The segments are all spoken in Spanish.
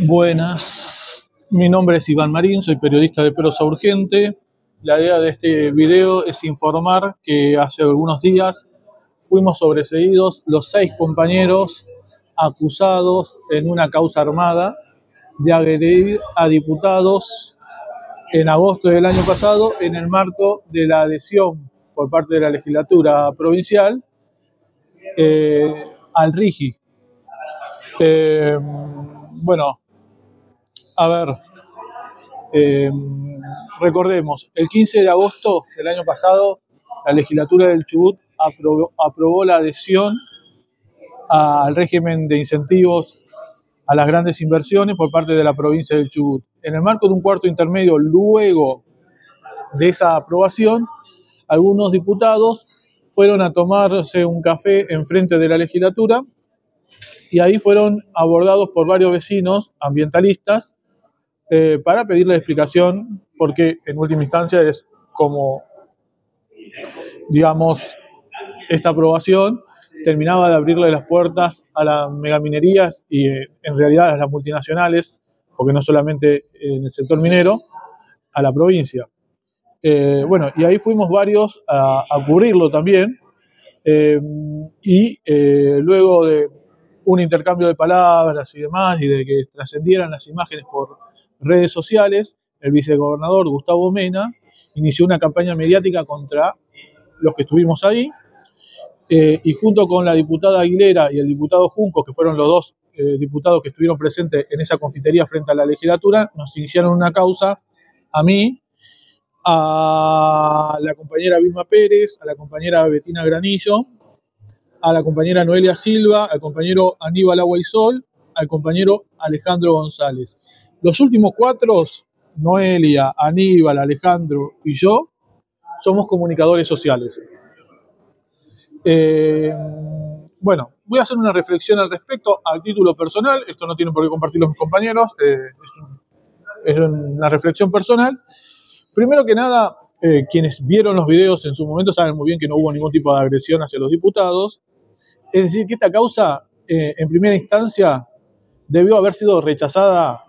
Buenas, mi nombre es Iván Marín, soy periodista de Prosa Urgente. La idea de este video es informar que hace algunos días fuimos sobreseídos los 6 compañeros acusados en una causa armada de agredir a diputados en agosto del año pasado en el marco de la adhesión por parte de la legislatura provincial al RIGI. Bueno, a ver, recordemos, el 15 de agosto del año pasado la legislatura del Chubut aprobó la adhesión al régimen de incentivos a las grandes inversiones por parte de la provincia del Chubut. En el marco de un cuarto intermedio, luego de esa aprobación, algunos diputados fueron a tomarse un café enfrente de la legislatura y ahí fueron abordados por varios vecinos ambientalistas para pedirle explicación, porque en última instancia es como, digamos, esta aprobación terminaba de abrirle las puertas a las megaminerías y en realidad a las multinacionales, porque no solamente en el sector minero, a la provincia. Bueno, y ahí fuimos varios a cubrirlo también, y luego de un intercambio de palabras y demás, y de que trascendieran las imágenes por redes sociales, el vicegobernador Gustavo Mena inició una campaña mediática contra los que estuvimos ahí, y junto con la diputada Aguilera y el diputado Junco, que fueron los dos diputados que estuvieron presentes en esa confitería frente a la legislatura, nos iniciaron una causa a mí, a la compañera Vilma Pérez, a la compañera Betina Granillo, a la compañera Noelia Silva, al compañero Aníbal Aguaisol, al compañero Alejandro González. Los últimos 4, Noelia, Aníbal, Alejandro y yo, somos comunicadores sociales. Bueno, voy a hacer una reflexión al respecto a título personal. Esto no tiene por qué compartirlo mis compañeros, es una reflexión personal. Primero que nada, quienes vieron los videos en su momento saben muy bien que no hubo ningún tipo de agresión hacia los diputados. Es decir, que esta causa, en primera instancia, debió haber sido rechazada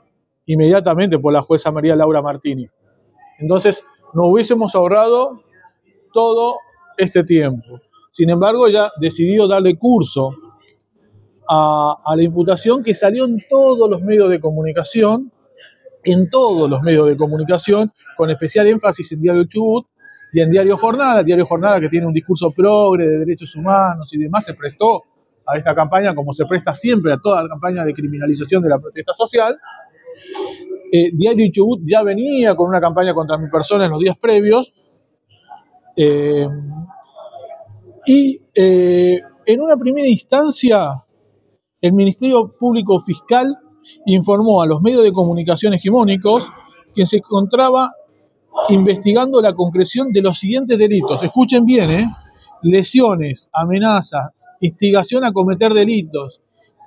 inmediatamente por la jueza María Laura Martini. Entonces, nos hubiésemos ahorrado todo este tiempo. Sin embargo, ella decidió darle curso a la imputación, que salió en todos los medios de comunicación, con especial énfasis en Diario Chubut y en Diario Jornada que tiene un discurso progre de derechos humanos y demás, se prestó a esta campaña, como se presta siempre a toda la campaña de criminalización de la protesta social. Diario Chubut ya venía con una campaña contra mi persona en los días previos, y en una primera instancia el Ministerio Público Fiscal informó a los medios de comunicación hegemónicos que se encontraba investigando la concreción de los siguientes delitos. Escuchen bien, lesiones, amenazas, instigación a cometer delitos,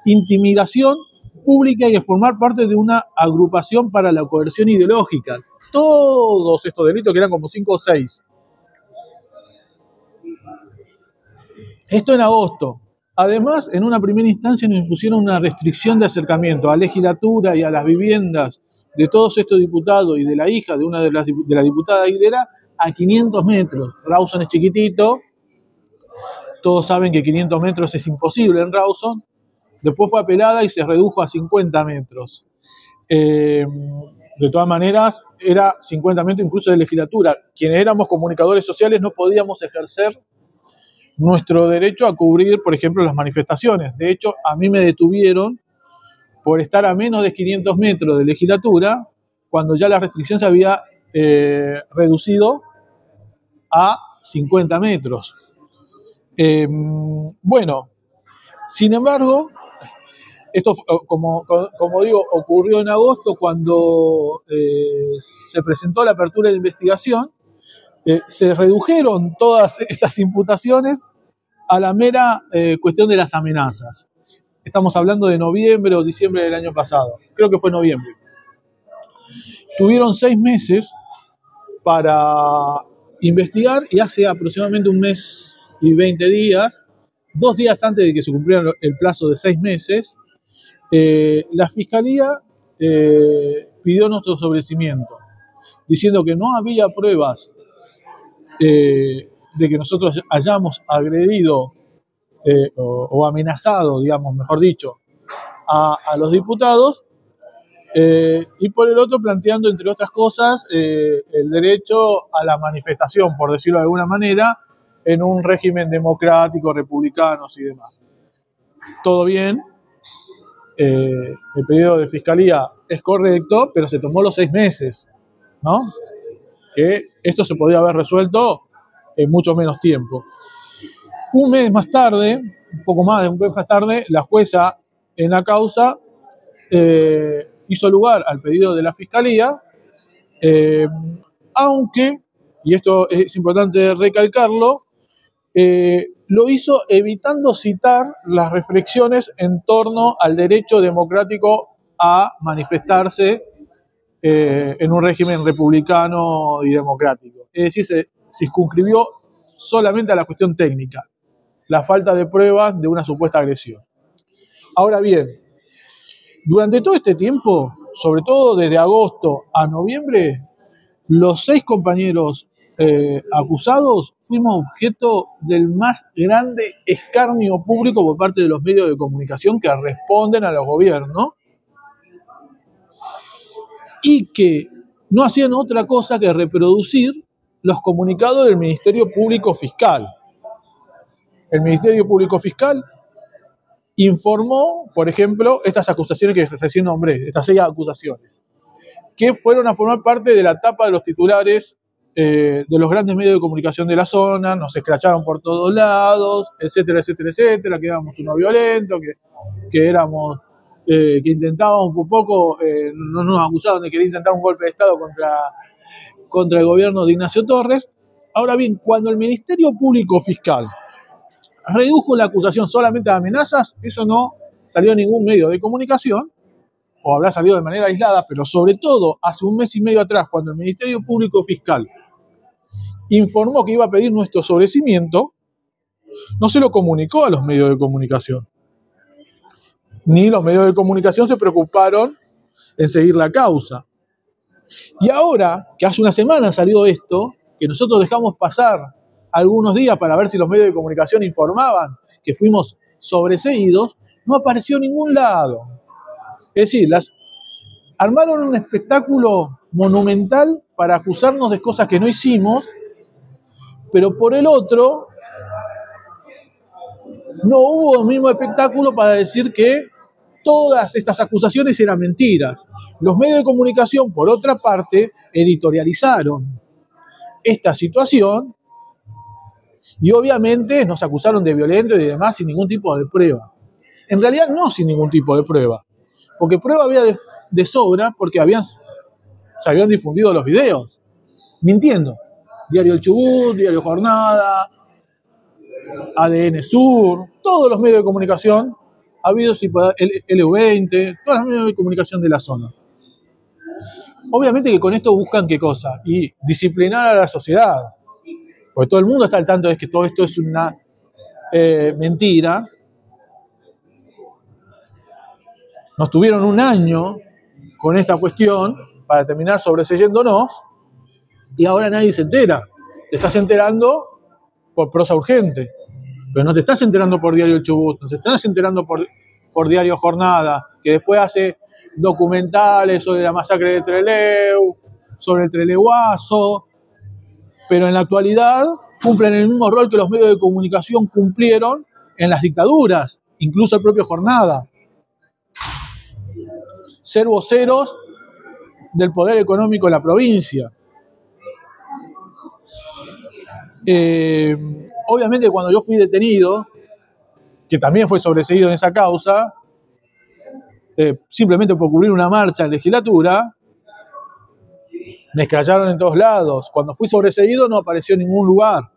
intimidación pública y a formar parte de una agrupación para la coerción ideológica. Todos estos delitos, que eran como 5 o 6. Esto en agosto. Además, en una primera instancia nos impusieron una restricción de acercamiento a la legislatura y a las viviendas de todos estos diputados y de la hija de una de la diputada Aguilera a 500 metros. Rawson es chiquitito, todos saben que 500 metros es imposible en Rawson. Después fue apelada y se redujo a 50 metros. De todas maneras, era 50 metros incluso de legislatura. Quienes éramos comunicadores sociales no podíamos ejercer nuestro derecho a cubrir, por ejemplo, las manifestaciones. De hecho, a mí me detuvieron por estar a menos de 500 metros de legislatura, cuando ya la restricción se había reducido a 50 metros. Bueno, sin embargo, esto, como digo, ocurrió en agosto, cuando se presentó la apertura de investigación. Se redujeron todas estas imputaciones a la mera cuestión de las amenazas. Estamos hablando de noviembre o diciembre del año pasado. Creo que fue noviembre. Tuvieron 6 meses para investigar y hace aproximadamente 1 mes y 20 días 2 días antes de que se cumpliera el plazo de 6 meses, la Fiscalía pidió nuestro sobreseimiento, diciendo que no había pruebas de que nosotros hayamos agredido o amenazado, digamos, mejor dicho, a los diputados, y por el otro planteando, entre otras cosas, el derecho a la manifestación, por decirlo de alguna manera, en un régimen democrático, republicanos y demás. Todo bien, el pedido de Fiscalía es correcto, pero se tomó los 6 meses, ¿no? Que esto se podría haber resuelto en mucho menos tiempo. Un mes más tarde, un poco más de un mes más tarde, la jueza en la causa hizo lugar al pedido de la Fiscalía, aunque, y esto es importante recalcarlo, lo hizo evitando citar las reflexiones en torno al derecho democrático a manifestarse en un régimen republicano y democrático. Es decir, se circunscribió solamente a la cuestión técnica, la falta de pruebas de una supuesta agresión. Ahora bien, durante todo este tiempo, sobre todo desde agosto a noviembre, los 6 compañeros acusados fuimos objeto del más grande escarnio público por parte de los medios de comunicación que responden a los gobiernos y que no hacían otra cosa que reproducir los comunicados del Ministerio Público Fiscal. El Ministerio Público Fiscal informó, por ejemplo, estas acusaciones que recién nombré, estas 6 acusaciones, que fueron a formar parte de la tapa de los titulares de los grandes medios de comunicación de la zona, nos escracharon por todos lados, etcétera, etcétera, etcétera, que éramos unos violentos, que éramos, que intentábamos un poco, no nos acusaban de querer intentar un golpe de Estado contra el gobierno de Ignacio Torres. Ahora bien, cuando el Ministerio Público Fiscal redujo la acusación solamente a amenazas, eso no salió en ningún medio de comunicación, o habrá salido de manera aislada, pero sobre todo hace un mes y medio atrás, cuando el Ministerio Público Fiscal informó que iba a pedir nuestro sobreseimiento, no se lo comunicó a los medios de comunicación. Ni los medios de comunicación se preocuparon en seguir la causa. Y ahora, que hace una semana salió esto, que nosotros dejamos pasar algunos días para ver si los medios de comunicación informaban que fuimos sobreseídos, no apareció en ningún lado. Es decir, armaron un espectáculo monumental para acusarnos de cosas que no hicimos, pero por el otro, no hubo el mismo espectáculo para decir que todas estas acusaciones eran mentiras. Los medios de comunicación, por otra parte, editorializaron esta situación y obviamente nos acusaron de violentos y demás sin ningún tipo de prueba. En realidad no sin ningún tipo de prueba, porque prueba había de sobra porque se habían difundido los videos, mintiendo. Diario El Chubut, Diario Jornada, ADN Sur, todos los medios de comunicación habidos, el LU20, todos los medios de comunicación de la zona. Obviamente que con esto buscan ¿qué cosa? Y disciplinar a la sociedad, porque todo el mundo está al tanto de que todo esto es una mentira. Nos tuvieron un año con esta cuestión para terminar sobreseyéndonos y ahora nadie se entera. Te estás enterando por Prosa Urgente, pero no te estás enterando por Diario El Chubut, no te estás enterando por Diario Jornada, que después hace documentales sobre la masacre de Trelew, sobre el Trelewazo, pero en la actualidad cumplen el mismo rol que los medios de comunicación cumplieron en las dictaduras, incluso el propio Jornada. Ser voceros del poder económico de la provincia. Obviamente cuando yo fui detenido, que también fue sobreseído en esa causa, simplemente por cubrir una marcha en legislatura, me escracharon en todos lados. Cuando fui sobreseído no apareció en ningún lugar.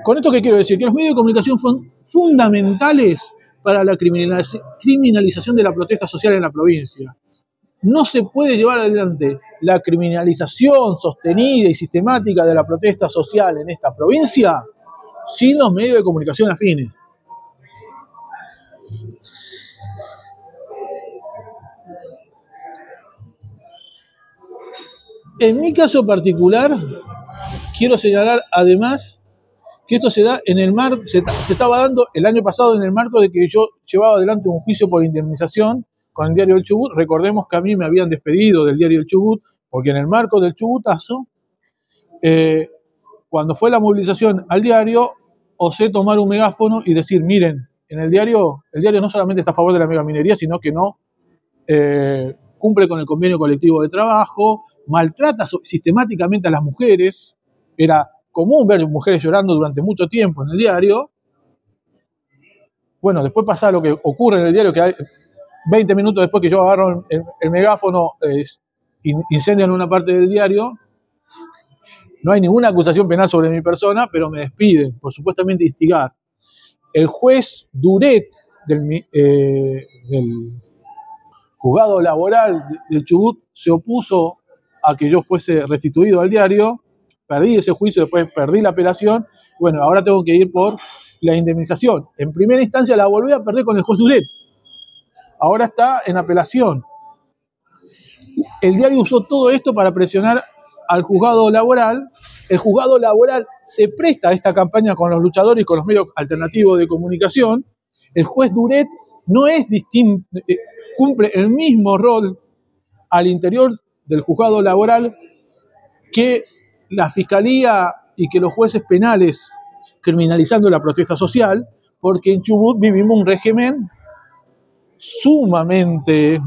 Con esto, ¿qué quiero decir? Que los medios de comunicación son fundamentales para la criminalización de la protesta social en la provincia. no se puede llevar adelante la criminalización sostenida y sistemática de la protesta social en esta provincia sin los medios de comunicación afines. En mi caso particular, quiero señalar además que esto se da en el se estaba dando el año pasado en el marco de que yo llevaba adelante un juicio por indemnización con el diario El Chubut. Recordemos que a mí me habían despedido del diario El Chubut porque en el marco del Chubutazo, cuando fue la movilización al diario, osé tomar un megáfono y decir, miren, en el diario no solamente está a favor de la megaminería, sino que no cumple con el convenio colectivo de trabajo, maltrata sistemáticamente a las mujeres. Era común ver mujeres llorando durante mucho tiempo en el diario. Bueno, después pasa lo que ocurre en el diario, que hay 20 minutos después que yo agarro el megáfono, incendian una parte del diario. No hay ninguna acusación penal sobre mi persona, pero me despiden por supuestamente instigar. El juez Duret del juzgado laboral del Chubut se opuso a que yo fuese restituido al diario. Perdí ese juicio, después perdí la apelación. Bueno, ahora tengo que ir por la indemnización. En primera instancia la volví a perder con el juez Duret. Ahora está en apelación. El diario usó todo esto para presionar al juzgado laboral. El juzgado laboral se presta a esta campaña con los luchadores y con los medios alternativos de comunicación. El juez Duret no es distinto, cumple el mismo rol al interior del juzgado laboral que la fiscalía y que los jueces penales criminalizando la protesta social, porque en Chubut vivimos un régimen sumamente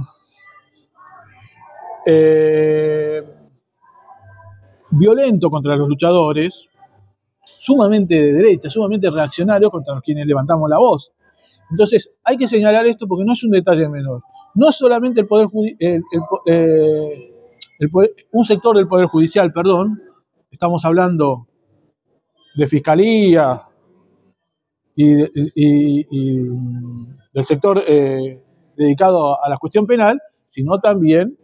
violento contra los luchadores, sumamente de derecha, sumamente reaccionario contra los quienes levantamos la voz. Entonces, hay que señalar esto porque no es un detalle menor. No es solamente el poder un sector del Poder Judicial, estamos hablando de Fiscalía y del sector dedicado a la cuestión penal, sino también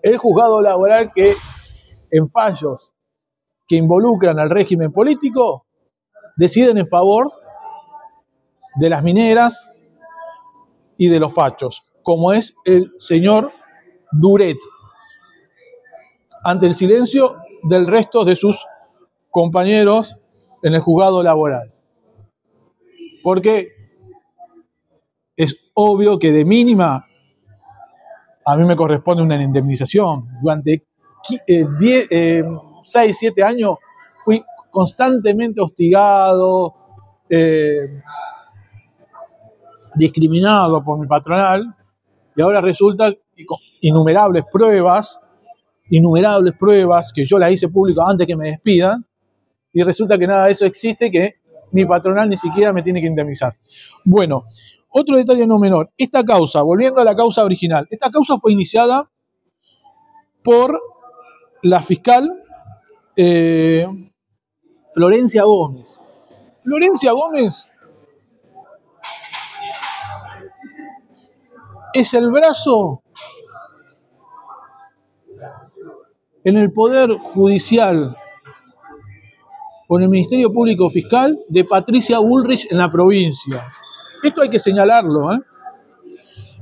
el juzgado laboral que en fallos que involucran al régimen político deciden en favor de las mineras y de los fachos, como es el señor Duret, ante el silencio del resto de sus compañeros en el juzgado laboral. Porque es obvio que de mínima a mí me corresponde una indemnización. Durante 6, 7 años fui constantemente hostigado, discriminado por mi patronal, y ahora resulta que con innumerables pruebas que yo las hice públicas antes que me despidan, y resulta que nada de eso existe, que mi patronal ni siquiera me tiene que indemnizar. Bueno, otro detalle no menor, esta causa, volviendo a la causa original, esta causa fue iniciada por la fiscal Florencia Gómez. Florencia Gómez es el brazo en el Poder Judicial con el Ministerio Público Fiscal de Patricia Bullrich en la provincia. Esto hay que señalarlo, ¿eh?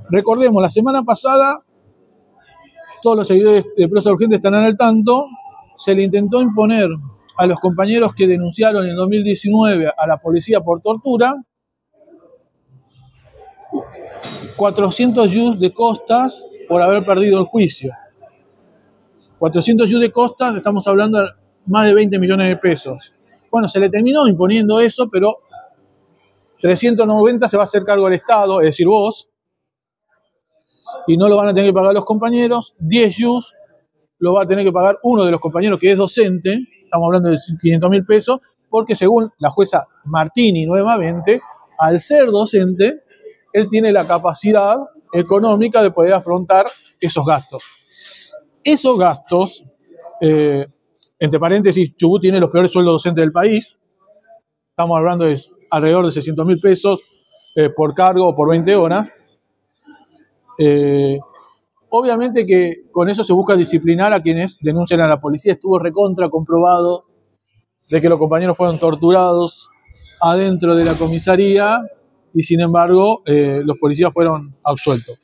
Recordemos, la semana pasada, todos los seguidores de Prosa Urgente estarán al tanto, se le intentó imponer a los compañeros que denunciaron en 2019 a la policía por tortura 400 yus de costas por haber perdido el juicio. 400 yus de costas, estamos hablando de más de 20 millones de pesos. Bueno, se le terminó imponiendo eso, pero 390 se va a hacer cargo del Estado, es decir, vos, y no lo van a tener que pagar los compañeros. 10 yus lo va a tener que pagar uno de los compañeros que es docente, estamos hablando de 500.000 pesos, porque según la jueza Martini nuevamente, al ser docente, él tiene la capacidad económica de poder afrontar esos gastos. Esos gastos, entre paréntesis, Chubut tiene los peores sueldos docentes del país, estamos hablando de alrededor de 600.000 pesos por cargo o por 20 horas. Obviamente que con eso se busca disciplinar a quienes denuncian a la policía. Estuvo recontra comprobado de que los compañeros fueron torturados adentro de la comisaría y sin embargo los policías fueron absueltos.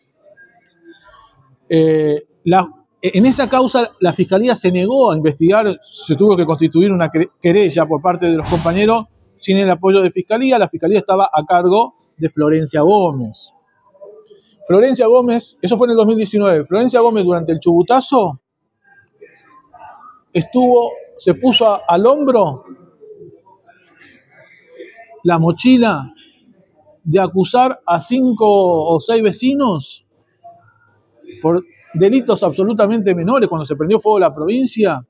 En esa causa la Fiscalía se negó a investigar, se tuvo que constituir una querella por parte de los compañeros sin el apoyo de Fiscalía. La Fiscalía estaba a cargo de Florencia Gómez. Florencia Gómez, eso fue en el 2019, Florencia Gómez durante el Chubutazo se puso al hombro la mochila de acusar a 5 o 6 vecinos por delitos absolutamente menores cuando se prendió fuego la provincia.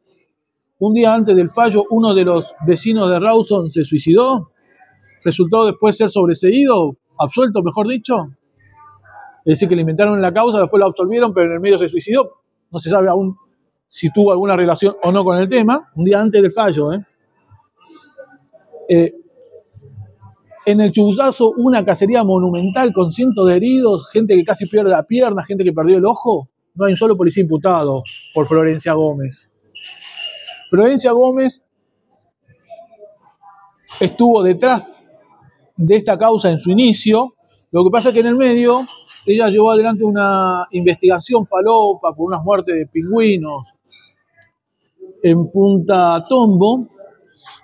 Un día antes del fallo, uno de los vecinos de Rawson se suicidó, resultó después ser sobreseído, absuelto, mejor dicho. Es decir, que le inventaron la causa, después lo absolvieron, pero en el medio se suicidó. No se sabe aún si tuvo alguna relación o no con el tema, un día antes del fallo. En el Chubutazo, una cacería monumental con cientos de heridos, gente que casi pierde la pierna, gente que perdió el ojo. No hay un solo policía imputado por Florencia Gómez. Florencia Gómez estuvo detrás de esta causa en su inicio. Lo que pasa es que en el medio ella llevó adelante una investigación falopa por unas muertes de pingüinos en Punta Tombo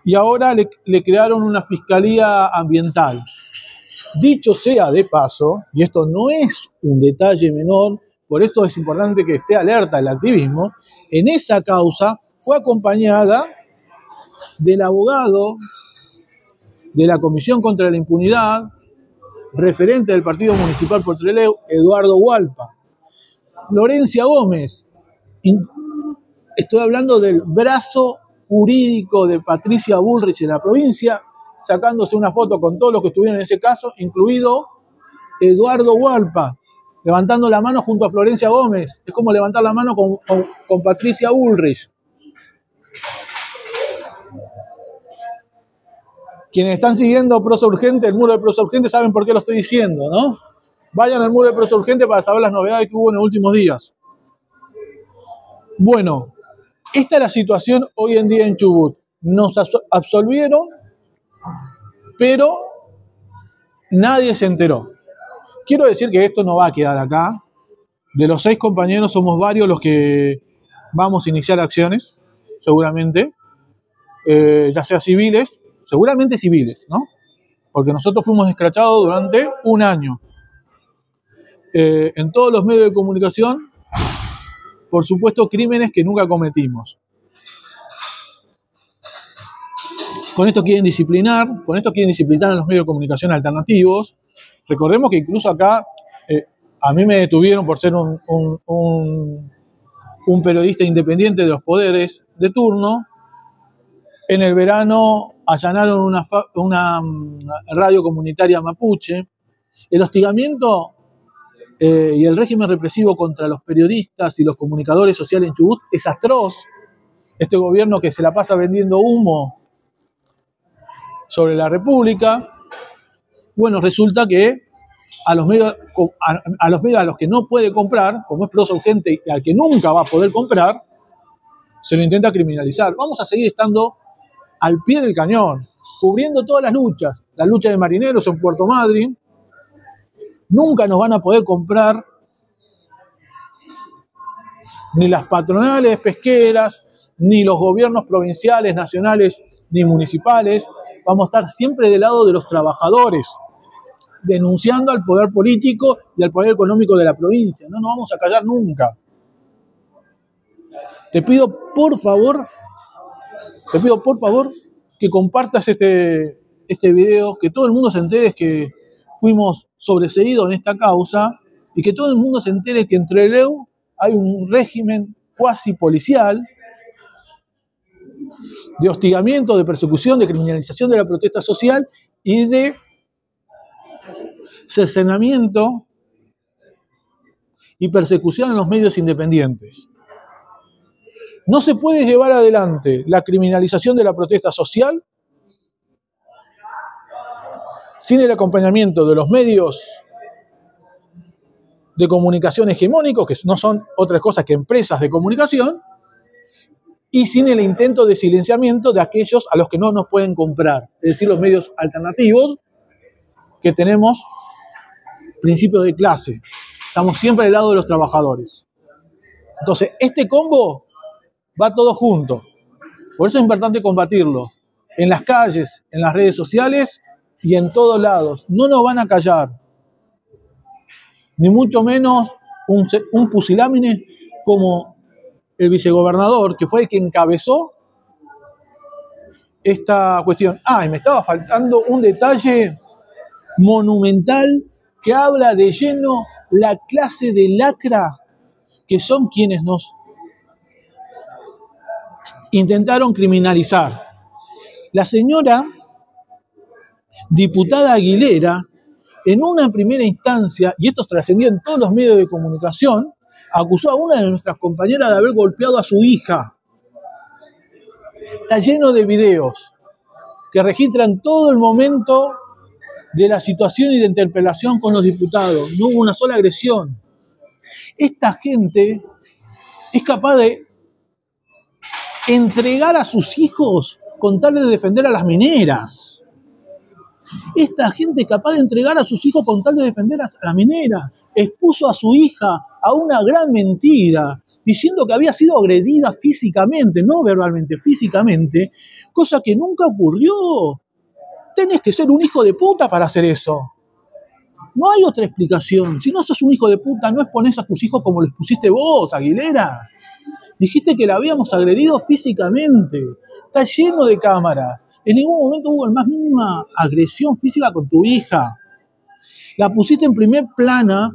y ahora le crearon una fiscalía ambiental. Dicho sea de paso, y esto no es un detalle menor, por esto es importante que esté alerta el activismo, en esa causa fue acompañada del abogado de la Comisión contra la Impunidad, referente del Partido Municipal por Trelew, Eduardo Hualpa. Florencia Gómez, estoy hablando del brazo jurídico de Patricia Bullrich en la provincia, sacándose una foto con todos los que estuvieron en ese caso, incluido Eduardo Hualpa, levantando la mano junto a Florencia Gómez. Es como levantar la mano con Patricia Bullrich. Quienes están siguiendo Prosa Urgente, el muro de Prosa Urgente, saben por qué lo estoy diciendo, ¿no? Vayan al muro de Prosa Urgente para saber las novedades que hubo en los últimos días. Bueno, esta es la situación hoy en día en Chubut. Nos absolvieron, pero nadie se enteró. Quiero decir que esto no va a quedar acá. De los 6 compañeros somos varios los que vamos a iniciar acciones, seguramente, ya sea civiles, seguramente civiles, ¿no? Porque nosotros fuimos escrachados durante un año. En todos los medios de comunicación, por supuesto, crímenes que nunca cometimos. Con esto quieren disciplinar a los medios de comunicación alternativos. Recordemos que incluso acá a mí me detuvieron por ser un periodista independiente de los poderes de turno. En el verano allanaron una radio comunitaria mapuche. El hostigamiento y el régimen represivo contra los periodistas y los comunicadores sociales en Chubut es atroz. Este gobierno que se la pasa vendiendo humo sobre la República. Bueno, resulta que a los medios a los que no puede comprar, como es Prosa Urgente y al que nunca va a poder comprar, se lo intenta criminalizar. Vamos a seguir estando al pie del cañón, cubriendo todas las luchas. La lucha de marineros en Puerto Madryn. Nunca nos van a poder comprar ni las patronales pesqueras, ni los gobiernos provinciales, nacionales, ni municipales. Vamos a estar siempre del lado de los trabajadores, denunciando al poder político y al poder económico de la provincia. No nos vamos a callar nunca. Te pido por favor que compartas este video, que todo el mundo se entere que fuimos sobreseídos en esta causa y que todo el mundo se entere que en Trelew hay un régimen cuasi policial de hostigamiento, de persecución, de criminalización de la protesta social y de cercenamiento y persecución en los medios independientes. No se puede llevar adelante la criminalización de la protesta social sin el acompañamiento de los medios de comunicación hegemónicos, que no son otras cosas que empresas de comunicación, y sin el intento de silenciamiento de aquellos a los que no nos pueden comprar, es decir, los medios alternativos, que tenemos principios de clase. Estamos siempre del lado de los trabajadores. Entonces, este combo va todo junto. Por eso es importante combatirlo. En las calles, en las redes sociales y en todos lados. No nos van a callar. Ni mucho menos un pusilánime como el vicegobernador, que fue el que encabezó esta cuestión. Y me estaba faltando un detalle monumental que habla de lleno la clase de lacra que son quienes nos intentaron criminalizar. La señora diputada Aguilera, en una primera instancia, y esto trascendió en todos los medios de comunicación, acusó a una de nuestras compañeras de haber golpeado a su hija. Está lleno de videos que registran todo el momento de la situación y de interpelación con los diputados. No hubo una sola agresión. Esta gente es capaz de entregar a sus hijos con tal de defender a las mineras. Esta gente es capaz de entregar a sus hijos con tal de defender a las mineras. Expuso a su hija a una gran mentira, diciendo que había sido agredida físicamente, no verbalmente, físicamente, cosa que nunca ocurrió. Tenés que ser un hijo de puta para hacer eso. No hay otra explicación. Si no sos un hijo de puta, no exponés a tus hijos como lo expusiste vos, Aguilera. Dijiste que la habíamos agredido físicamente. Está lleno de cámaras. En ningún momento hubo la más mínima agresión física con tu hija. La pusiste en primer plana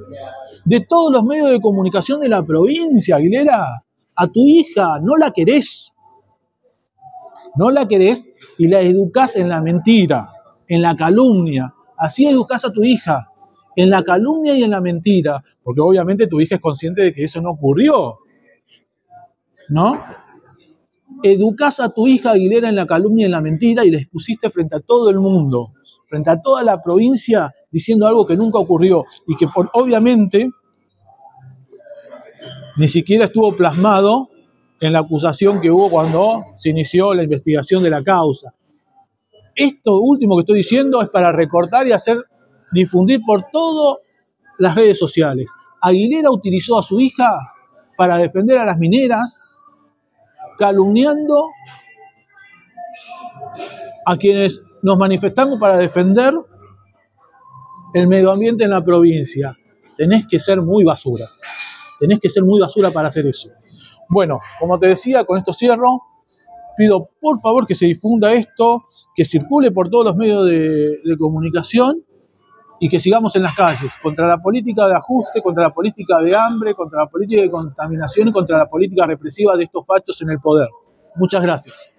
de todos los medios de comunicación de la provincia, Aguilera. A tu hija no la querés. No la querés y la educás en la mentira, en la calumnia. Así educás a tu hija, en la calumnia y en la mentira. Porque obviamente tu hija es consciente de que eso no ocurrió, ¿no? Educás a tu hija Aguilera en la calumnia y en la mentira y la expusiste frente a todo el mundo, frente a toda la provincia, diciendo algo que nunca ocurrió y que obviamente ni siquiera estuvo plasmado en la acusación que hubo cuando se inició la investigación de la causa. Esto último que estoy diciendo es para recortar y difundir por todas las redes sociales. Aguilera utilizó a su hija para defender a las mineras, calumniando a quienes nos manifestamos para defender el medio ambiente en la provincia. Tenés que ser muy basura. Tenés que ser muy basura para hacer eso. Bueno, como te decía, con esto cierro. Pido por favor que se difunda esto, que circule por todos los medios de comunicación y que sigamos en las calles contra la política de ajuste, contra la política de hambre, contra la política de contaminación y contra la política represiva de estos fachos en el poder. Muchas gracias.